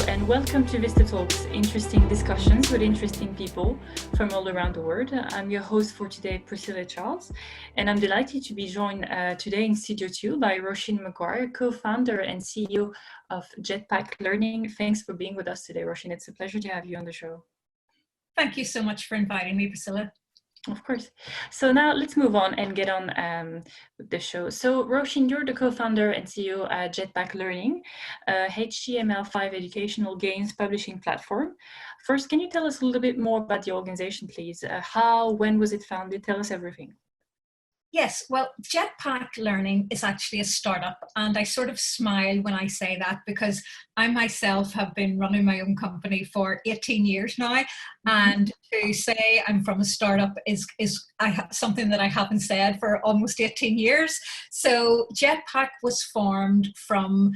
and welcome to VistaTalks, interesting discussions with interesting people from all around the world. I'm your host for today, Priscillia Charles, and I'm delighted to be joined today in Studio 2 by Róisín Maguire, co-founder and CEO of Jetpack Learning. Thanks for being with us today, Róisín. It's a pleasure to have you on the show. Thank you so much for inviting me, Priscilla. Of course. So now let's move on and get on with the show. So Róisín, you're the co-founder and CEO at Jetpack Learning, a HTML5 educational games publishing platform. First, can you tell us a little bit more about the organization, please? When was it founded? Tell us everything. Yes, well, Jetpack Learning is actually a startup, and I sort of smile when I say that because I myself have been running my own company for 18 years now, and to say I'm from a startup is something that I haven't said for almost 18 years. So Jetpack was formed from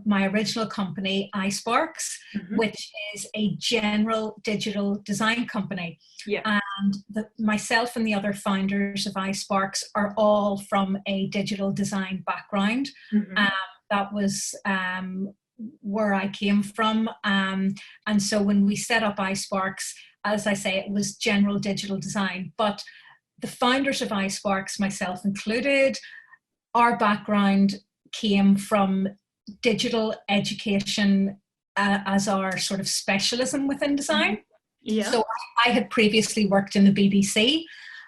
my original company, Eyesparks, which is a general digital design company. Yeah. And myself and the other founders of Eyesparks are all from a digital design background. That was where I came from. And so when we set up Eyesparks, as I say, it was general digital design. But the founders of Eyesparks, myself included, our background came from digital education as our sort of specialism within design. Yeah. So I had previously worked in the BBC.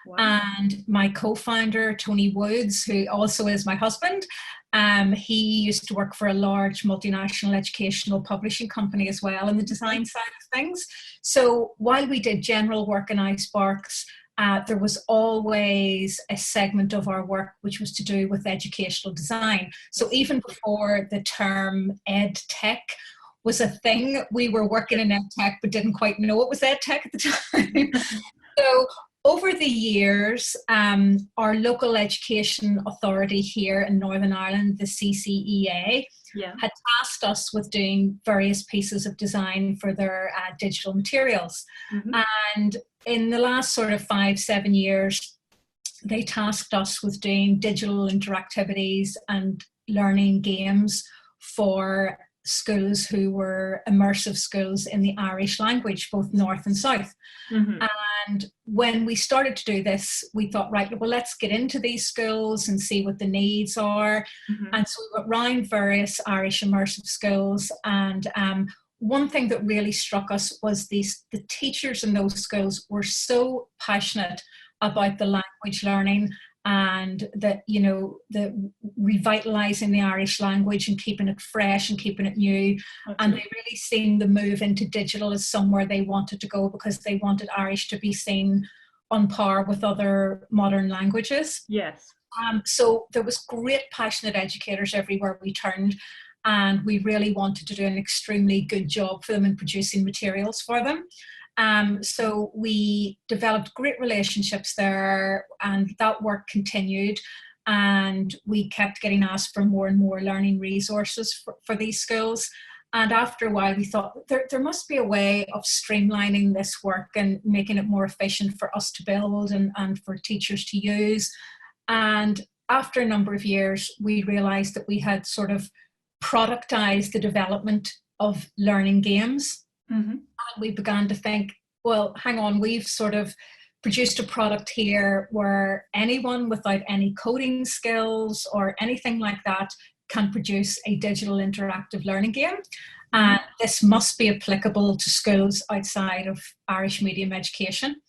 Wow. And my co-founder, Tony Woods, who also is my husband, he used to work for a large multinational educational publishing company as well in the design side of things. So while we did general work in Eyesparks, there was always a segment of our work which was to do with educational design. So even before the term ed tech was a thing, we were working in ed tech but didn't quite know it was ed tech at the time. So over the years, our local education authority here in Northern Ireland, the CCEA, had tasked us with doing various pieces of design for their digital materials. And in the last sort of 5-7 years, they tasked us with doing digital interactivities and learning games for schools who were immersive schools in the Irish language, both North and South. And when we started to do this, we thought, right, well, let's get into these schools and see what the needs are. And so we went round various Irish immersive schools. And one thing that really struck us was the teachers in those schools were so passionate about the language learning and that, you know, the revitalizing the Irish language and keeping it fresh and keeping it new. Okay. And they really seen the move into digital as somewhere they wanted to go because they wanted Irish to be seen on par with other modern languages. Yes. So there was great passionate educators everywhere we turned, and we really wanted to do an extremely good job for them in producing materials for them. So we developed great relationships there, and that work continued, and we kept getting asked for more and more learning resources for these schools. And after a while we thought there must be a way of streamlining this work and making it more efficient for us to build and for teachers to use. And after a number of years we realized that we had sort of productized the development of learning games. And we began to think, well, hang on, we've sort of produced a product here where anyone without any coding skills or anything like that can produce a digital interactive learning game. And this must be applicable to schools outside of Irish medium education.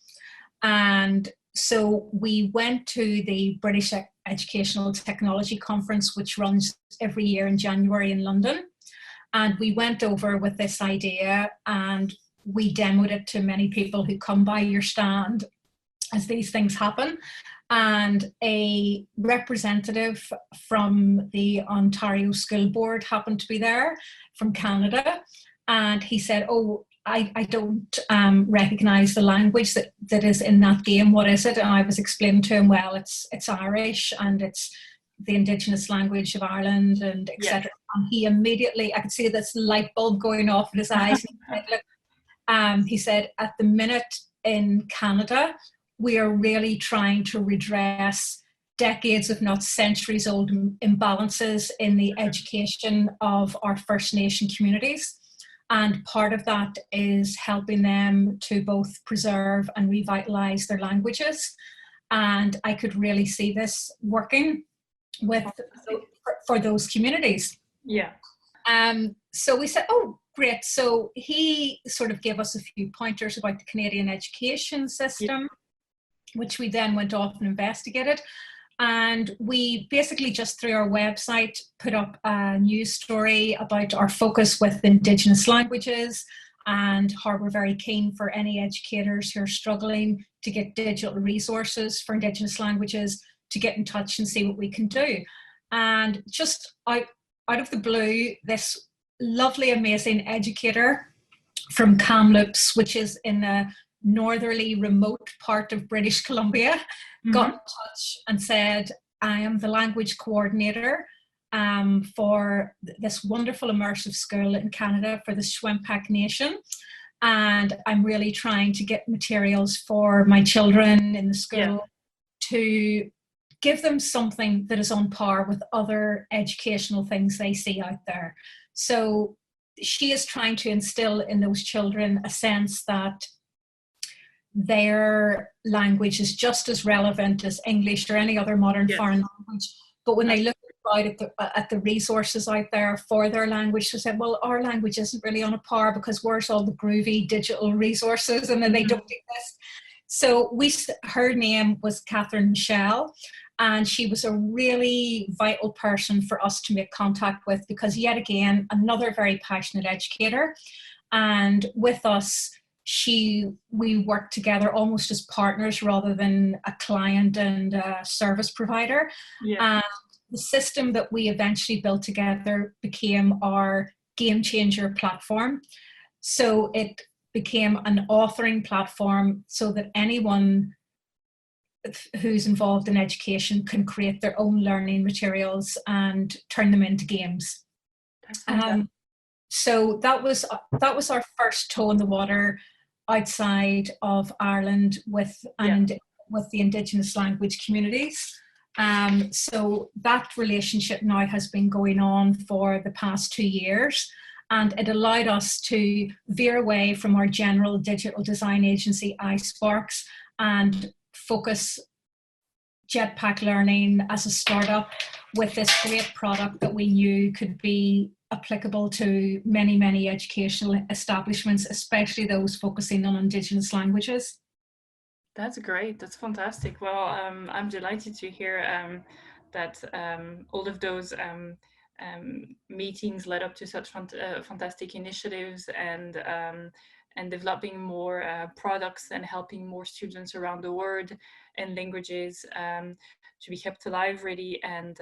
And so we went to the British Educational Technology Conference, which runs every year in January in London. And we went over with this idea and we demoed it to many people who come by your stand as these things happen. And a representative from the Ontario School Board happened to be there from Canada. And he said, oh, I don't recognize the language that is in that game. What is it? And I was explaining to him, well, it's Irish and it's the Indigenous language of Ireland and etc. Yes. And he immediately, I could see this light bulb going off in his eyes. He said, at the minute in Canada, we are really trying to redress decades, if not centuries old imbalances in the education of our First Nation communities. And part of that is helping them to both preserve and revitalise their languages. And I could really see this working with for those communities. Yeah. So we said, oh, great. So he sort of gave us a few pointers about the Canadian education system, which we then went off and investigated. And we basically just through our website put up a news story about our focus with Indigenous languages and how we're very keen for any educators who are struggling to get digital resources for Indigenous languages to get in touch and see what we can do. And just out of the blue, this lovely, amazing educator from Kamloops, which is in a northerly remote part of British Columbia, got in touch and said, I am the language coordinator for this wonderful immersive school in Canada for the Jetpack Nation. And I'm really trying to get materials for my children in the school to give them something that is on par with other educational things they see out there. So she is trying to instill in those children a sense that their language is just as relevant as English or any other modern foreign language. But when they look at the resources out there for their language, they say, well, our language isn't really on a par because where's all the groovy digital resources? And then they don't exist. So her name was Catherine Michelle, and she was a really vital person for us to make contact with because, yet again, another very passionate educator. And with us, we worked together almost as partners rather than a client and a service provider. And the system that we eventually built together became our game changer platform. So it became an authoring platform so that anyone who's involved in education can create their own learning materials and turn them into games. So that was our first toe in the water outside of Ireland with the Indigenous language communities. So that relationship now has been going on for the past 2 years, and it allowed us to veer away from our general digital design agency, Eyesparks, and focus Jetpack Learning as a startup with this great product that we knew could be applicable to many, many educational establishments, especially those focusing on Indigenous languages. That's great. That's fantastic. Well, I'm delighted to hear that all of those meetings led up to such fantastic initiatives and developing more products and helping more students around the world and languages to be kept alive, really. And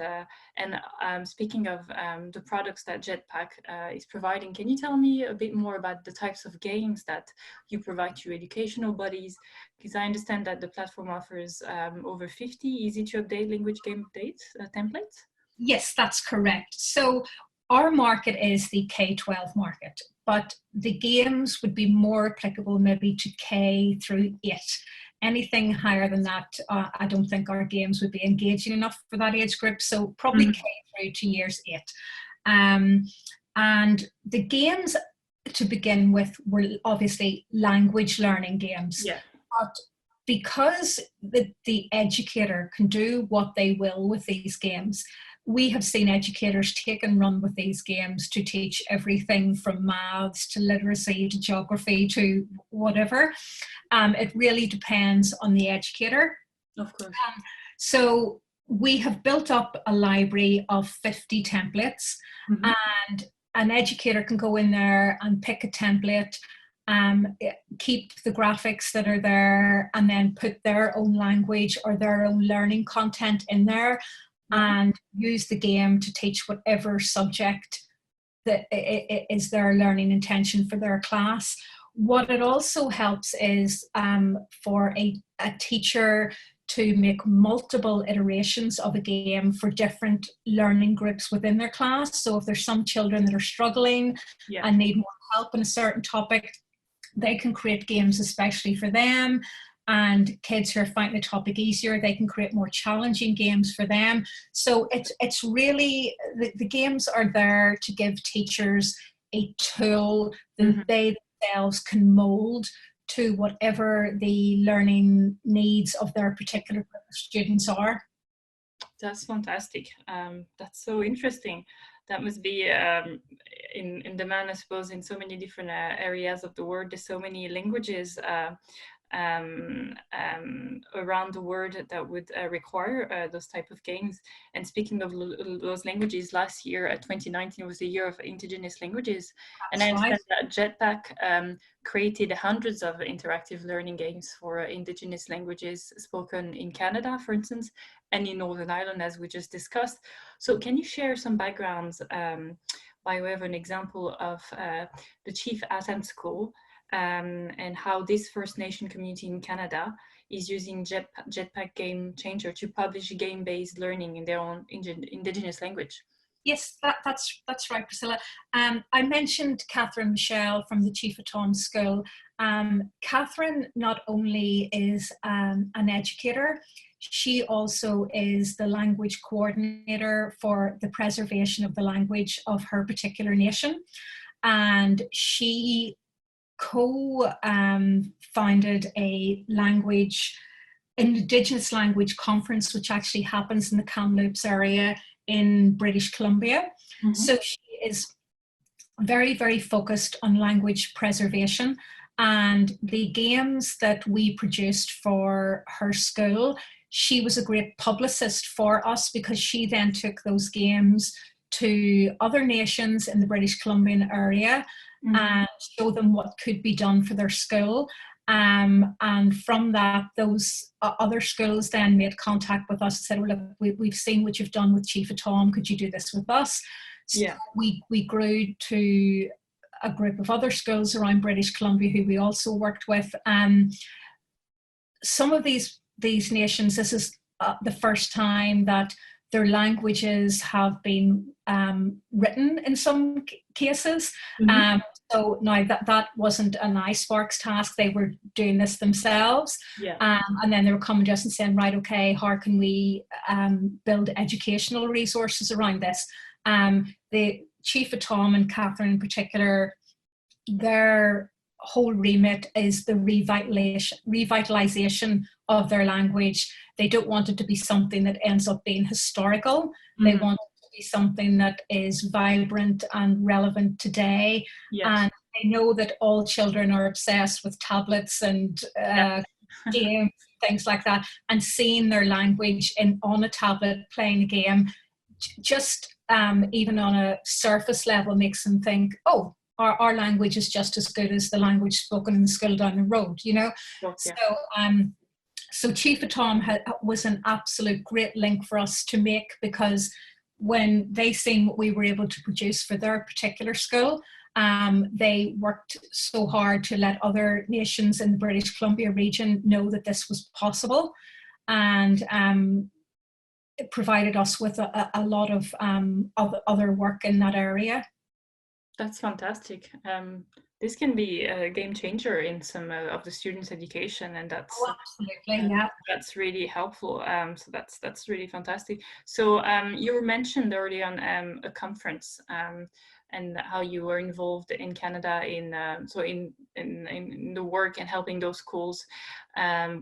speaking of the products that Jetpack is providing, can you tell me a bit more about the types of games that you provide to educational bodies? Because I understand that the platform offers over 50 easy to update language game templates. Yes, that's correct. So our market is the K-12 market, but the games would be more applicable maybe to K through 8. Anything higher than that, I don't think our games would be engaging enough for that age group. So probably K through to years 8. And the games to begin with were obviously language learning games. Yeah. But because the educator can do what they will with these games, we have seen educators take and run with these games to teach everything from maths to literacy to geography to whatever. It really depends on the educator. Of course. So we have built up a library of 50 templates, and an educator can go in there and pick a template, keep the graphics that are there, and then put their own language or their own learning content in there, and use the game to teach whatever subject that is their learning intention for their class. What it also helps is for a teacher to make multiple iterations of a game for different learning groups within their class. So if there's some children that are struggling and need more help in a certain topic, they can create games especially for them. And kids who are finding the topic easier, they can create more challenging games for them. So it's really, the games are there to give teachers a tool that they themselves can mold to whatever the learning needs of their particular group of students are. That's fantastic. That's so interesting. That must be in demand, I suppose, in so many different areas of the world. There's so many languages around the world that would require those type of games. And speaking of those languages, last year, 2019, was the year of indigenous languages. That's and I understand right. that Jetpack created hundreds of interactive learning games for indigenous languages spoken in Canada, for instance, and in Northern Ireland, as we just discussed. So can you share some backgrounds by way of an example of the Chief Atam School, and how this First Nation community in Canada is using Jetpack Game Changer to publish game-based learning in their own Indigenous language? Yes, that's right, Priscilla. I mentioned Catherine Michelle from the Chief Atam School. Catherine not only is an educator, she also is the language coordinator for the preservation of the language of her particular nation. And she co-founded a Indigenous language conference, which actually happens in the Kamloops area in British Columbia. So she is very, very focused on language preservation. And the games that we produced for her school, she was a great publicist for us, because she then took those games to other nations in the British Columbian area and showed them what could be done for their school. And from that, those other schools then made contact with us and said, well, look, we've seen what you've done with Chief Atam, could you do this with us? So we grew to a group of other schools around British Columbia who we also worked with. Some of these nations, this is the first time that their languages have been written in some cases. So now that wasn't an Eyesparks task, they were doing this themselves. And then they were coming to us and saying, right, okay, how can we build educational resources around this? The Chief Atam and Catherine in particular, their whole remit is the revitalization of their language. They don't want it to be something that ends up being historical. They want it to be something that is vibrant and relevant today. And they know that all children are obsessed with tablets and games, things like that. And seeing their language on a tablet playing a game, just even on a surface level, makes them think, oh, our language is just as good as the language spoken in the school down the road, you know? So Chief Atam was an absolute great link for us to make, because when they seen what we were able to produce for their particular school, they worked so hard to let other nations in the British Columbia region know that this was possible, and it provided us with a lot of other work in that area. That's fantastic. This can be a game changer in some of the students' education, and that's absolutely, that's really helpful. So that's really fantastic. So you mentioned early on a conference, and how you were involved in Canada in the work and helping those schools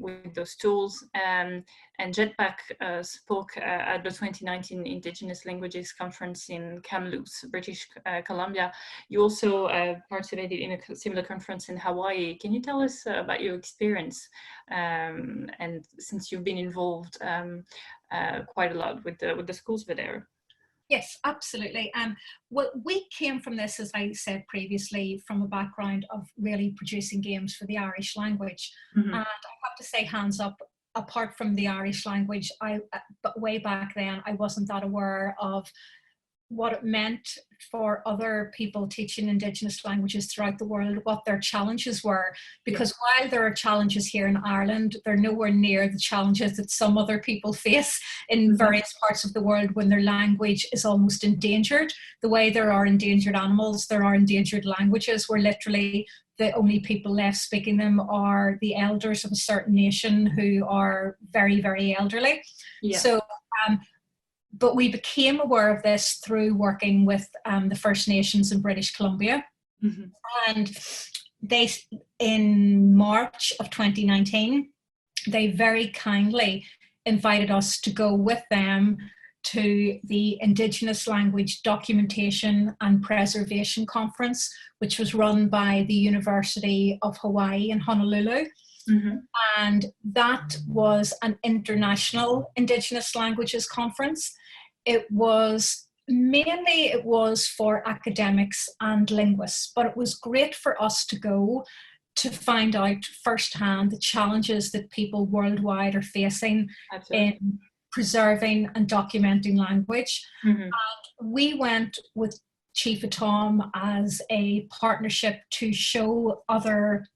with those tools. And Jetpack spoke at the 2019 Indigenous Languages Conference in Kamloops, British Columbia. You also participated in a similar conference in Hawaii. Can you tell us about your experience? And since you've been involved quite a lot with the schools over there. Yes, absolutely. Well, we came from this, as I said previously, from a background of really producing games for the Irish language. And I have to say, hands up, apart from the Irish language, but way back then, I wasn't that aware of what it meant for other people teaching Indigenous languages throughout the world, what their challenges were. Because while there are challenges here in Ireland, they're nowhere near the challenges that some other people face in various parts of the world when their language is almost endangered. The way there are endangered animals, there are endangered languages, where literally the only people left speaking them are the elders of a certain nation who are very, very elderly. So but we became aware of this through working with the First Nations in British Columbia. Mm-hmm. And they, in March of 2019, they very kindly invited us to go with them to the Indigenous Language Documentation and Preservation Conference, which was run by the University of Hawaii in Honolulu. Mm-hmm. And that was an international Indigenous languages conference. It was for academics and linguists, but it was great for us to go to find out firsthand the challenges that people worldwide are facing in preserving and documenting language. Mm-hmm. And we went with Chief Tom as a partnership to show other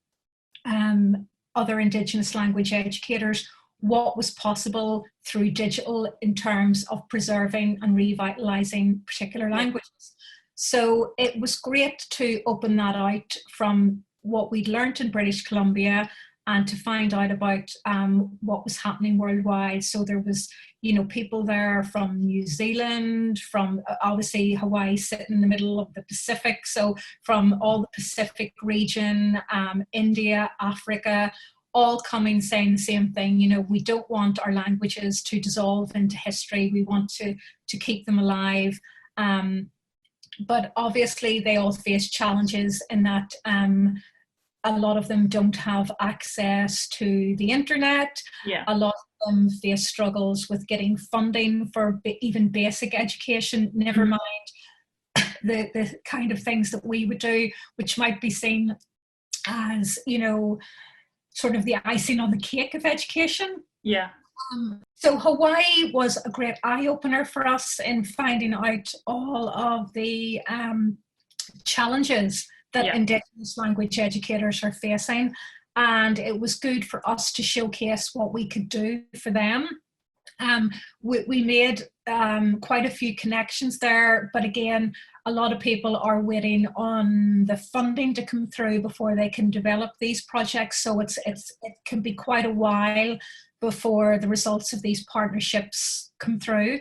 Indigenous language educators what was possible through digital in terms of preserving and revitalizing particular languages. So it was great to open that out from what we'd learned in British Columbia and to find out about what was happening worldwide. So there was, people there from New Zealand, from obviously Hawaii sitting in the middle of the Pacific. So from all the Pacific region, India, Africa, all coming saying the same thing. We don't want our languages to dissolve into history. We want to keep them alive. But obviously they all face challenges in that a lot of them don't have access to the internet. Yeah. A lot of them face struggles with getting funding for even basic education, never mind the kind of things that we would do, which might be seen as, sort of the icing on the cake of education. Yeah. So Hawaii was a great eye-opener for us in finding out all of the challenges that Indigenous language educators are facing. And it was good for us to showcase what we could do for them. We made quite a few connections there, but again, a lot of people are waiting on the funding to come through before they can develop these projects. So it can be quite a while before the results of these partnerships come through.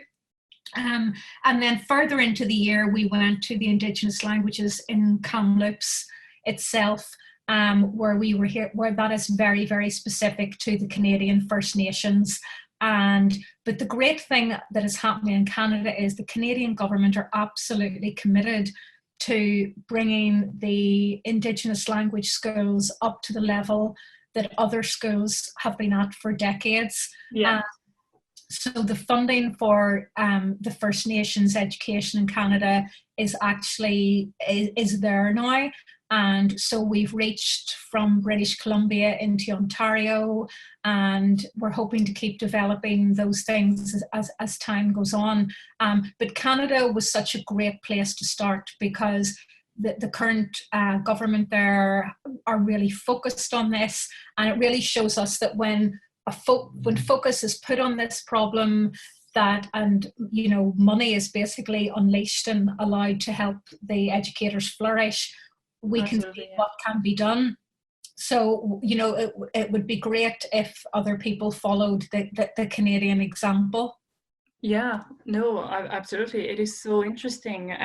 And then further into the year, we went to the Indigenous languages in Kamloops itself, where we were here, where that is very, very specific to the Canadian First Nations. But the great thing that is happening in Canada is the Canadian government are absolutely committed to bringing the Indigenous language schools up to the level that other schools have been at for decades. Yeah. So the funding for the First Nations education in Canada is there now. And so we've reached from British Columbia into Ontario, and we're hoping to keep developing those things as time goes on. But Canada was such a great place to start because the current government there are really focused on this, and it really shows us that when focus is put on this problem, money is basically unleashed and allowed to help the educators flourish, we can see what can be done. So, it would be great if other people followed the Canadian example. Yeah, no, absolutely. It is so interesting.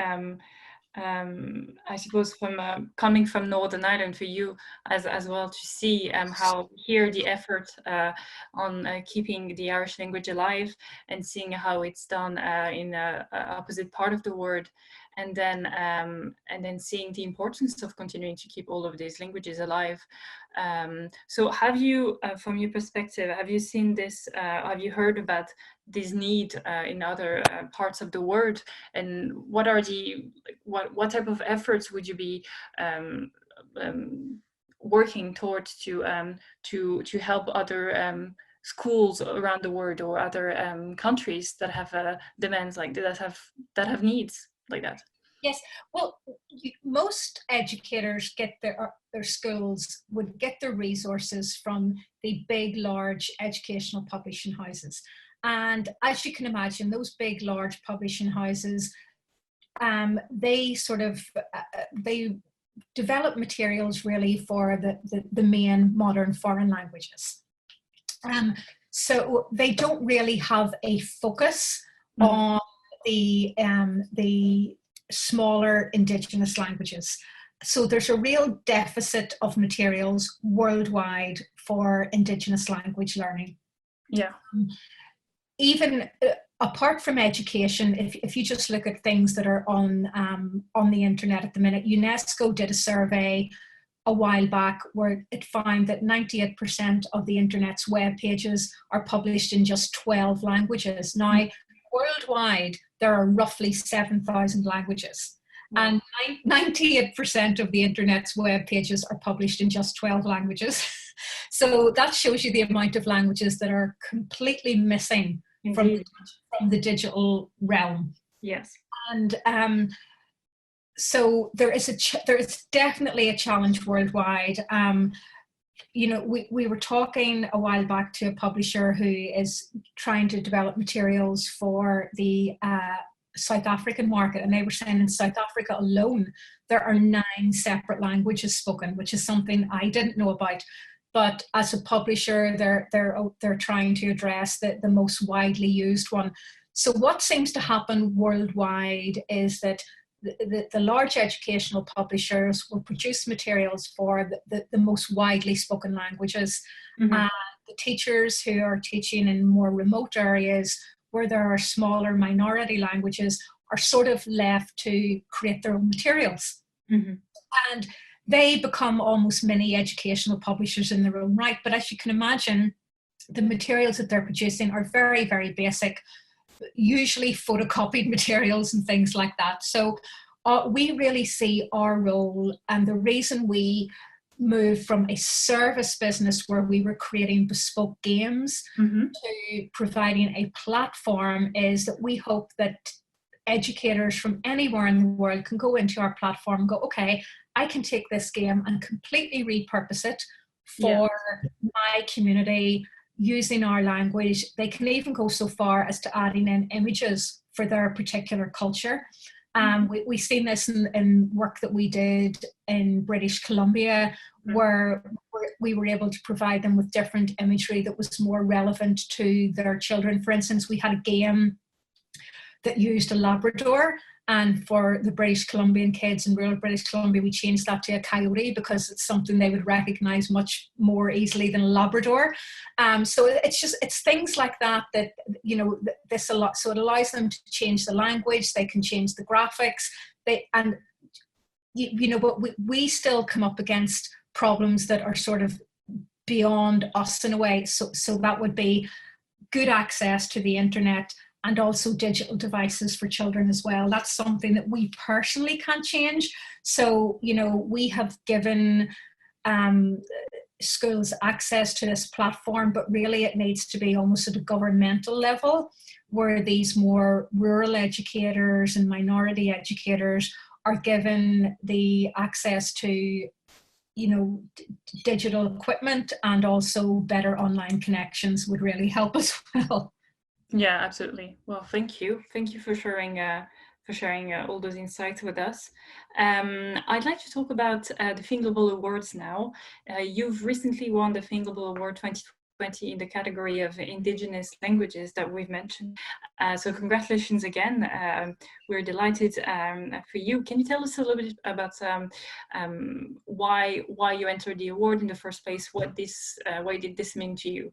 I suppose from coming from Northern Ireland for you as well to see how here the effort on keeping the Irish language alive and seeing how it's done in the opposite part of the world, and then seeing the importance of continuing to keep all of these languages alive. So have you, from your perspective, have you seen this, have you heard about this need in other parts of the world, and what are what type of efforts would you be working towards to help other schools around the world or other countries that have demands like that have needs like that? Yes, well, most educators get their schools would get their resources from the big, large educational publishing houses. And as you can imagine, those big, large publishing houses, they develop materials really for the main modern foreign languages. So they don't really have a focus on the smaller Indigenous languages. So there's a real deficit of materials worldwide for Indigenous language learning. Yeah. Even apart from education, if you just look at things that are on the internet at the minute, UNESCO did a survey a while back where it found that 98% of the internet's web pages are published in just 12 languages. Now, worldwide, there are roughly 7,000 languages. And 98% of the internet's web pages are published in just 12 languages. So that shows you the amount of languages that are completely missing from the digital realm. Yes. And so there is definitely a challenge worldwide. You know, we were talking a while back to a publisher who is trying to develop materials for the South African market, and they were saying in South Africa alone there are 9 separate languages spoken, which is something I didn't know about. But as a publisher, they're trying to address the most widely used one. So what seems to happen worldwide is that the large educational publishers will produce materials for the most widely spoken languages. And the teachers who are teaching in more remote areas where there are smaller minority languages are sort of left to create their own materials. And they become almost mini educational publishers in their own right. But as you can imagine, the materials that they're producing are very, very basic, usually photocopied materials and things like that. So we really see our role, and the reason we moved from a service business where we were creating bespoke games to providing a platform is that we hope that educators from anywhere in the world can go into our platform and go, okay, I can take this game and completely repurpose it for my community using our language. They can even go so far as to adding in images for their particular culture. We've seen this in work that we did in British Columbia, where we were able to provide them with different imagery that was more relevant to their children. For instance, we had a game that used a Labrador, and for the British Columbian kids in rural British Columbia, we changed that to a coyote because it's something they would recognize much more easily than a Labrador. So it's things like that, you know, this a lot. So it allows them to change the language, they can change the graphics, you know, but we still come up against problems that are sort of beyond us in a way. So that would be good access to the internet, and also digital devices for children as well. That's something that we personally can't change. So, you know, we have given schools access to this platform, but really it needs to be almost at a governmental level, where these more rural educators and minority educators are given the access to, you know, digital equipment, and also better online connections would really help as well. Yeah, absolutely. Well, thank you. Thank you for sharing all those insights with us. I'd like to talk about the Think Global Awards now. You've recently won the Think Global Award 2020 in the category of Indigenous languages that we've mentioned. So congratulations again. We're delighted for you. Can you tell us a little bit about why you entered the award in the first place? What did this mean to you?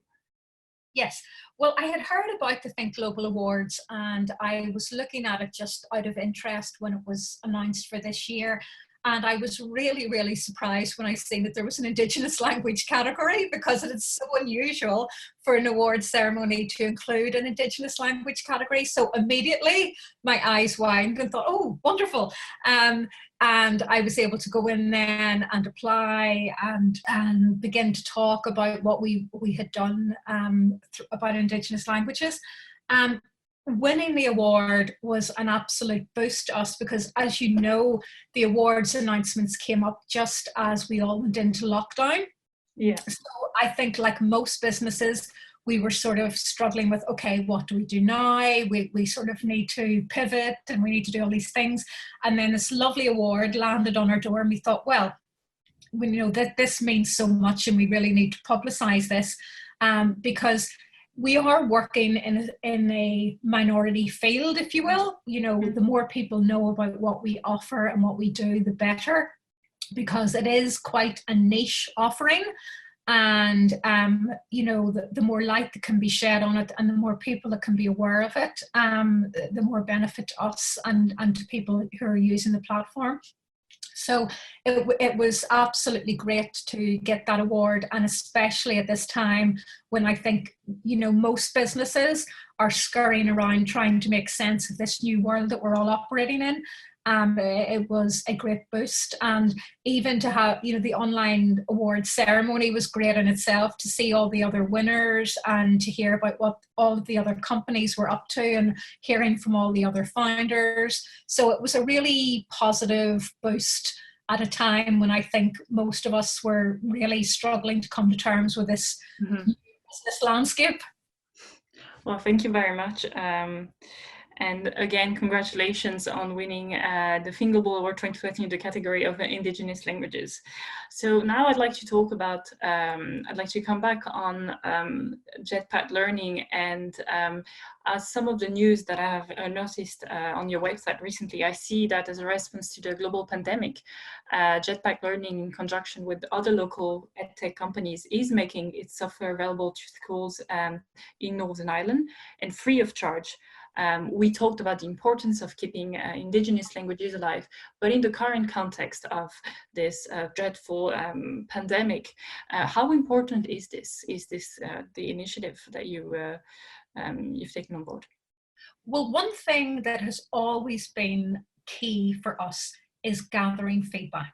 Yes, well, I had heard about the Think Global Awards, and I was looking at it just out of interest when it was announced for this year. And I was really, really surprised when I seen that there was an Indigenous language category, because it is so unusual for an awards ceremony to include an Indigenous language category. So immediately my eyes widened and thought, oh, wonderful. And I was able to go in then and apply and begin to talk about what we had done about Indigenous languages. Winning the award was an absolute boost to us, because, as you know, the awards announcements came up just as we all went into lockdown. Yeah. So I think, like most businesses, we were sort of struggling with, okay, what do we do now? We sort of need to pivot, and we need to do all these things. And then this lovely award landed on our door, and we thought, well, we know that this means so much, and we really need to publicize this, because we are working in a minority field, if you will. You know, the more people know about what we offer and what we do, the better, because it is quite a niche offering. And, you know, the more light that can be shed on it and the more people that can be aware of it, the more benefit to us and to people who are using the platform. So it was absolutely great to get that award, and especially at this time when I think, you know, most businesses are scurrying around trying to make sense of this new world that we're all operating in. It was a great boost, and even to have, you know, the online award ceremony was great in itself, to see all the other winners and to hear about what all of the other companies were up to and hearing from all the other founders. So it was a really positive boost at a time when I think most of us were really struggling to come to terms with this business landscape. Well, thank you very much. And again, congratulations on winning the Fingalball Award 2020 in the category of Indigenous languages. So now I'd like to talk about, I'd like to come back on Jetpack Learning and as some of the news that I have noticed on your website recently, I see that as a response to the global pandemic, Jetpack Learning, in conjunction with other local edtech companies, is making its software available to schools in Northern Ireland and free of charge. We talked about the importance of keeping Indigenous languages alive, but in the current context of this dreadful pandemic, how important is this? Is this the initiative that you've taken on board? Well, one thing that has always been key for us is gathering feedback.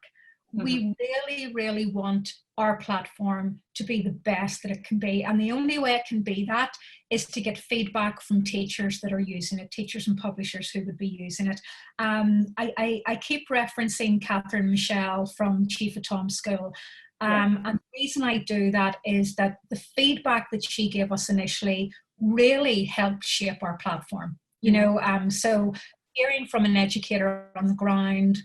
We really, really want our platform to be the best that it can be. And the only way it can be that is to get feedback from teachers that are using it, teachers and publishers who would be using it. I keep referencing Catherine Michelle from Chief of Tom School. And the reason I do that is that the feedback that she gave us initially really helped shape our platform. You know, so hearing from an educator on the ground,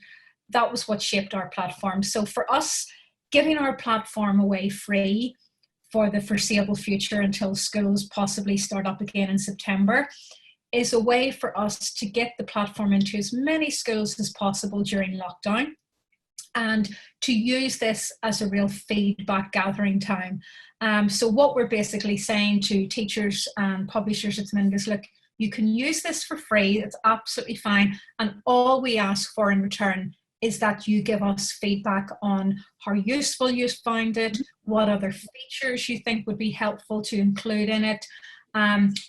that was what shaped our platform. So for us, giving our platform away free for the foreseeable future until schools possibly start up again in September is a way for us to get the platform into as many schools as possible during lockdown, and to use this as a real feedback gathering time. So what we're basically saying to teachers and publishers at the minute is, look, you can use this for free, it's absolutely fine, and all we ask for in return is that you give us feedback on how useful you found it, what other features you think would be helpful to include in it,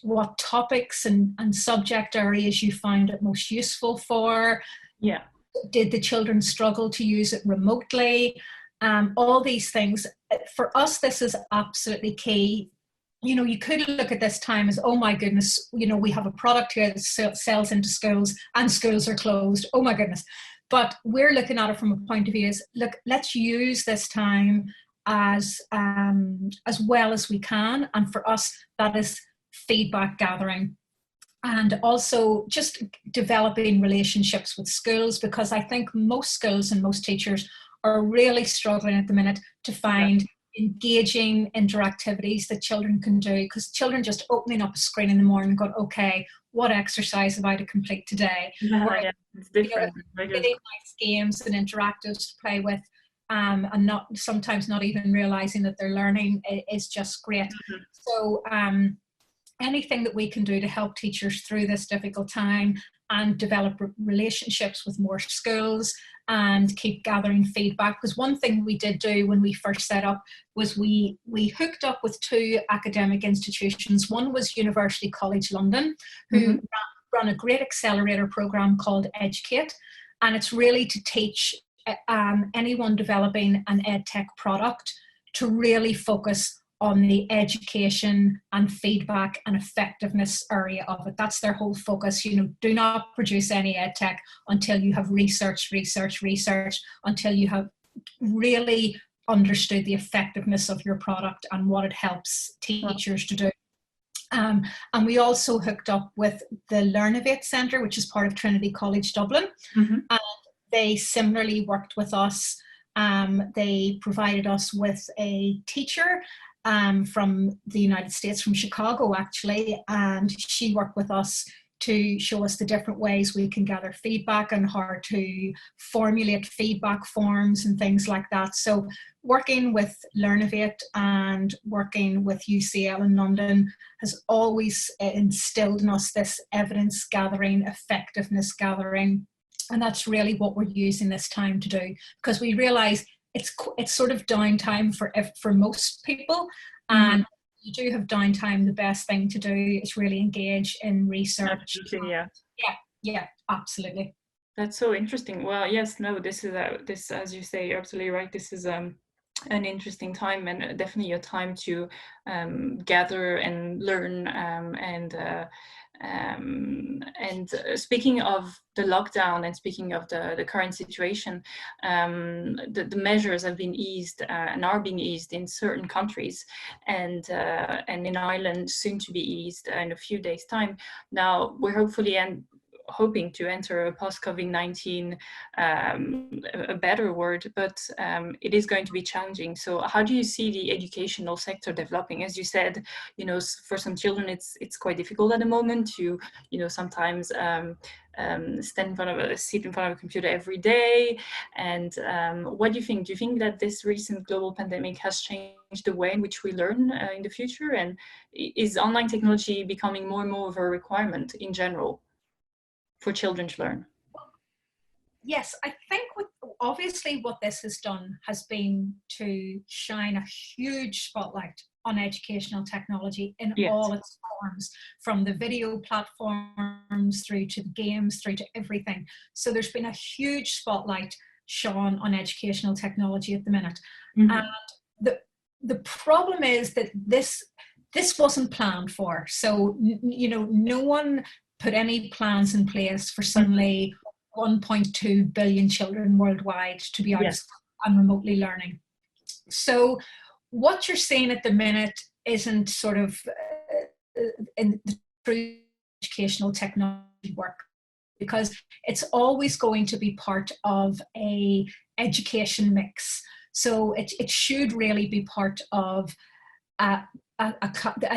what topics and subject areas you found it most useful for. Yeah. Did the children struggle to use it remotely? All these things. For us, this is absolutely key. You know, you could look at this time as, oh my goodness, you know, we have a product here that sells into schools and schools are closed. Oh my goodness. But we're looking at it from a point of view as, look, let's use this time as well as we can. And for us, that is feedback gathering. And also just developing relationships with schools, because I think most schools and most teachers are really struggling at the minute to find engaging interactivities that children can do, because children just opening up a screen in the morning and going, okay, what exercise have I to complete today? It's different. Really nice games and interactives to play with, and sometimes not even realizing that they're learning is just great. So anything that we can do to help teachers through this difficult time and develop relationships with more schools and keep gathering feedback. Because one thing we did do when we first set up was we hooked up with two academic institutions. One was University College London, who run a great accelerator program called Educate. And it's really to teach anyone developing an EdTech product to really focus on the education and feedback and effectiveness area of it. That's their whole focus. You know, do not produce any EdTech until you have researched, until you have really understood the effectiveness of your product and what it helps teachers to do. And we also hooked up with the Learnovate Centre, which is part of Trinity College Dublin. And they similarly worked with us. They provided us with a teacher from the United States, from Chicago actually, and she worked with us to show us the different ways we can gather feedback and how to formulate feedback forms and things like that. So working with Learnovate and working with UCL in London has always instilled in us this evidence gathering, effectiveness gathering, and that's really what we're using this time to do, because we realise it's sort of downtime for most people, and you do have downtime, the best thing to do is really engage in research. Absolutely, yeah. Yeah, absolutely. That's so interesting. Well, yes, no, this is this, as you say, you're absolutely right. This is an interesting time, and definitely a time to gather and learn. And speaking of the lockdown and speaking of the current situation, the measures have been eased and are being eased in certain countries, and in Ireland soon to be eased in a few days' time. Now we're hoping to enter a post-COVID-19, a better word, but it is going to be challenging. So how do you see the educational sector developing? As you said, for some children, it's quite difficult at the moment to, sometimes sit in front of a computer every day. And what do you think? Do you think that this recent global pandemic has changed the way in which we learn in the future? And is online technology becoming more and more of a requirement in general for children to learn? Yes, I think obviously what this has done has been to shine a huge spotlight on educational technology in all its forms, from the video platforms through to the games, through to everything. So there's been a huge spotlight shone on educational technology at the minute. And the problem is that this wasn't planned for. So, no one put any plans in place for suddenly 1.2 billion children worldwide to be out of school and remotely learning. So what you're seeing at the minute isn't sort of in the true educational technology work, because it's always going to be part of a education mix. So it should really be part of a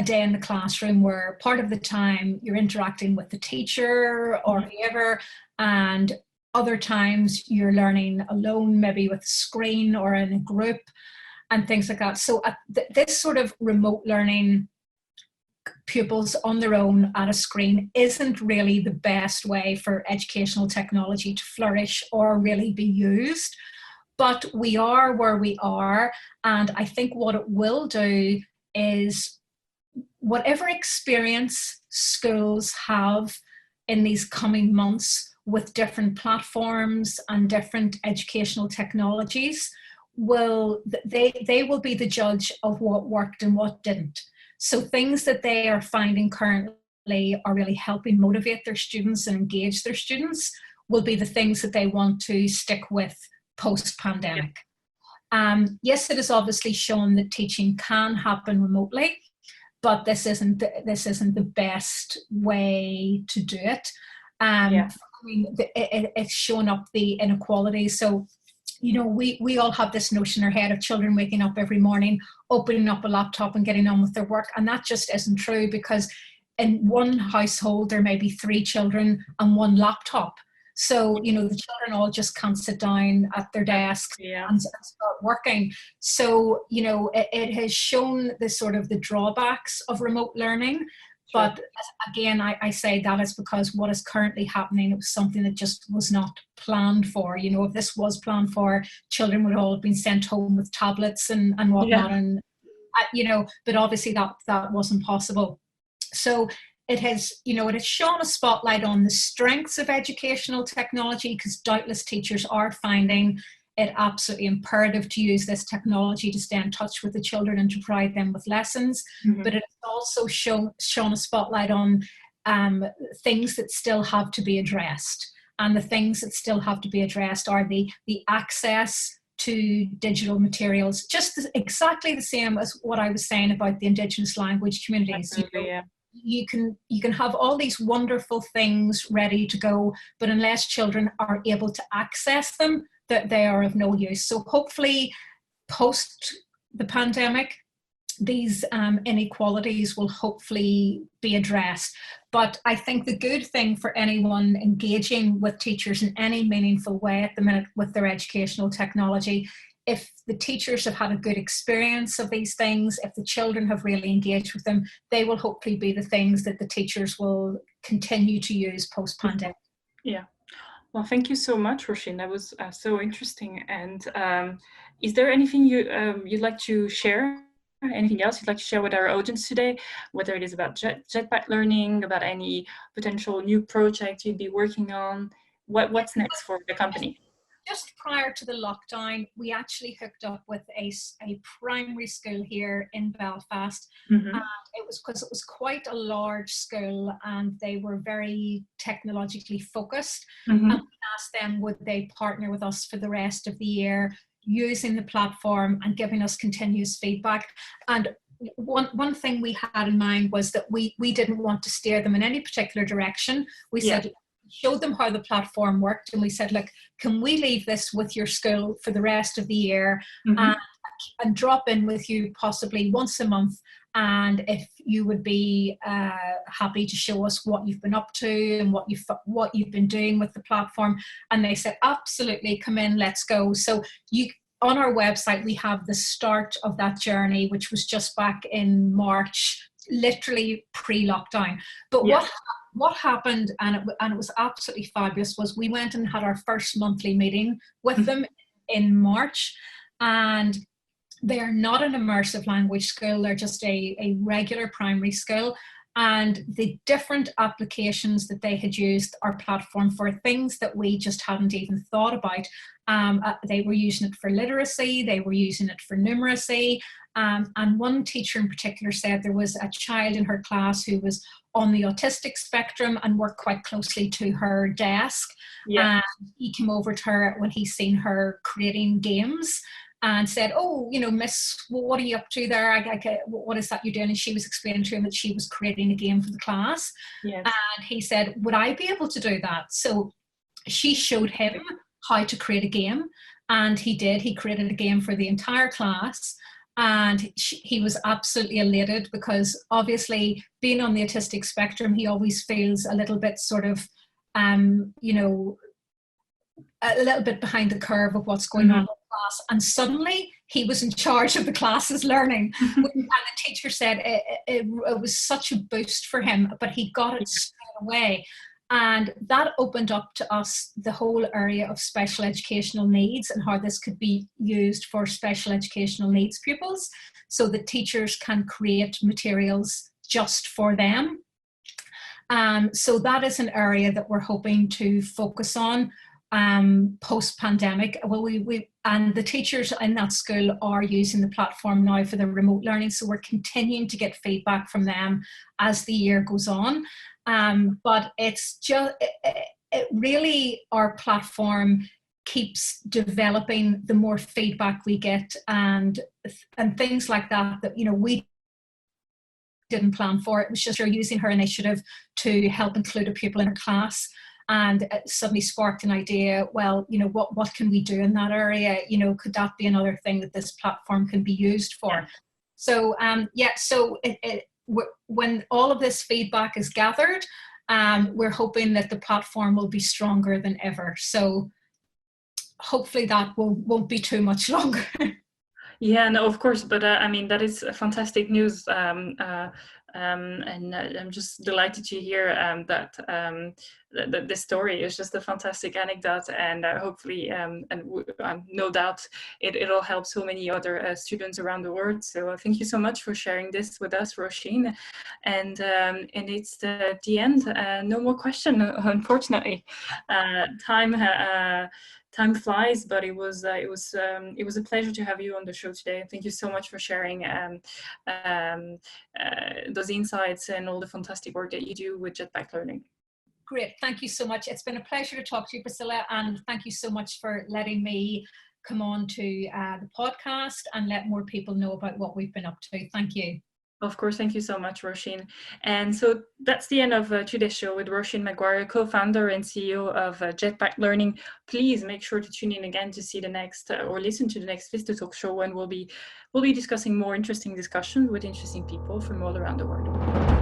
day in the classroom where part of the time you're interacting with the teacher or whoever, and other times you're learning alone, maybe with a screen or in a group and things like that. So this sort of remote learning, pupils on their own at a screen, isn't really the best way for educational technology to flourish or really be used. But we are where we are, and I think what it will do is whatever experience schools have in these coming months with different platforms and different educational technologies, they will be the judge of what worked and what didn't. So things that they are finding currently are really helping motivate their students and engage their students will be the things that they want to stick with post-pandemic. Yes, it is obviously shown that teaching can happen remotely, but this isn't the best way to do it. I mean, it's shown up the inequalities. So, we all have this notion in our head of children waking up every morning, opening up a laptop and getting on with their work, and that just isn't true, because in one household there may be 3 children and 1 laptop. So, the children all just can't sit down at their desks and start working. So, it has shown the sort of the drawbacks of remote learning. But again, I say that is because what is currently happening, it was something that just was not planned for. If this was planned for, children would all have been sent home with tablets and whatnot. And, but obviously that wasn't possible. So it has shone a spotlight on the strengths of educational technology, because doubtless teachers are finding it absolutely imperative to use this technology to stay in touch with the children and to provide them with lessons. But it has also shone a spotlight on things that still have to be addressed. And the things that still have to be addressed are the access to digital materials, just exactly the same as what I was saying about the Indigenous language communities. You can have all these wonderful things ready to go, but unless children are able to access them, that they are of no use. So hopefully post the pandemic, these inequalities will hopefully be addressed. But I think the good thing for anyone engaging with teachers in any meaningful way at the minute with their educational technology, if the teachers have had a good experience of these things, if the children have really engaged with them, they will hopefully be the things that the teachers will continue to use post-pandemic. Yeah. Well, thank you so much, Róisín. That was so interesting. And is there anything you'd like to share? Anything else you'd like to share with our audience today, whether it is about Jetpack Learning, about any potential new project you'd be working on? What's next for the company? Just prior to the lockdown, we actually hooked up with a primary school here in Belfast. Mm-hmm. And it was because it was quite a large school and they were very technologically focused. Mm-hmm. And we asked them, would they partner with us for the rest of the year, using the platform and giving us continuous feedback. And one thing we had in mind was that we didn't want to steer them in any particular direction. We said, showed them how the platform worked, and we said, look, can we leave this with your school for the rest of the year, mm-hmm. and drop in with you possibly once a month, and if you would be happy to show us what you've been up to and what you've been doing with the platform. And they said, absolutely, come in, let's go. So on our website, we have the start of that journey, which was just back in March, literally pre-lockdown. But what happened, and it was absolutely fabulous, was we went and had our first monthly meeting with them in March. And they are not an immersive language school, they're just a regular primary school. And the different applications that they had used our platform for, things that we just hadn't even thought about. They were using it for literacy, they were using it for numeracy. And one teacher in particular said there was a child in her class who was on the autistic spectrum and worked quite closely to her desk. Yeah. And he came over to her when he seen her creating games and said, oh, miss, what are you up to there? What is that you're doing? And she was explaining to him that she was creating a game for the class. Yes. And he said, would I be able to do that? So she showed him how to create a game, and he did. He created a game for the entire class. And he was absolutely elated, because obviously being on the autistic spectrum, he always feels a little bit sort of, a little bit behind the curve of what's going on in the class. And suddenly he was in charge of the class's learning. And the teacher said it was such a boost for him, but he got it straight away. And that opened up to us the whole area of special educational needs and how this could be used for special educational needs pupils, so that teachers can create materials just for them. So that is an area that we're hoping to focus on post-pandemic. Well, and the teachers in that school are using the platform now for their remote learning, so we're continuing to get feedback from them as the year goes on. But it's just, it really, our platform keeps developing the more feedback we get, and things like that we didn't plan for. It was just her using her initiative to help include a pupil in her class, and it suddenly sparked an idea. Well, what can we do in that area? Could that be another thing that this platform can be used for? So so when all of this feedback is gathered, we're hoping that the platform will be stronger than ever. So hopefully that won't be too much longer. Yeah, no, of course, but I mean, that is fantastic news, and I'm just delighted to hear that the story is just a fantastic anecdote, and hopefully, and no doubt, it'll help so many other students around the world. So thank you so much for sharing this with us, Róisín. And it's the end. No more question, unfortunately. Time flies, but it was a pleasure to have you on the show today. Thank you so much for sharing those insights and all the fantastic work that you do with Jetpack Learning. Great, thank you so much. It's been a pleasure to talk to you, Priscilla, and thank you so much for letting me come on to the podcast and let more people know about what we've been up to. Thank you. Of course, thank you so much, Róisín. And so that's the end of today's show with Róisín Maguire, co-founder and CEO of Jetpack Learning. Please make sure to tune in again to see the next or listen to the next VistaTalks show, when we'll be discussing more interesting discussions with interesting people from all around the world.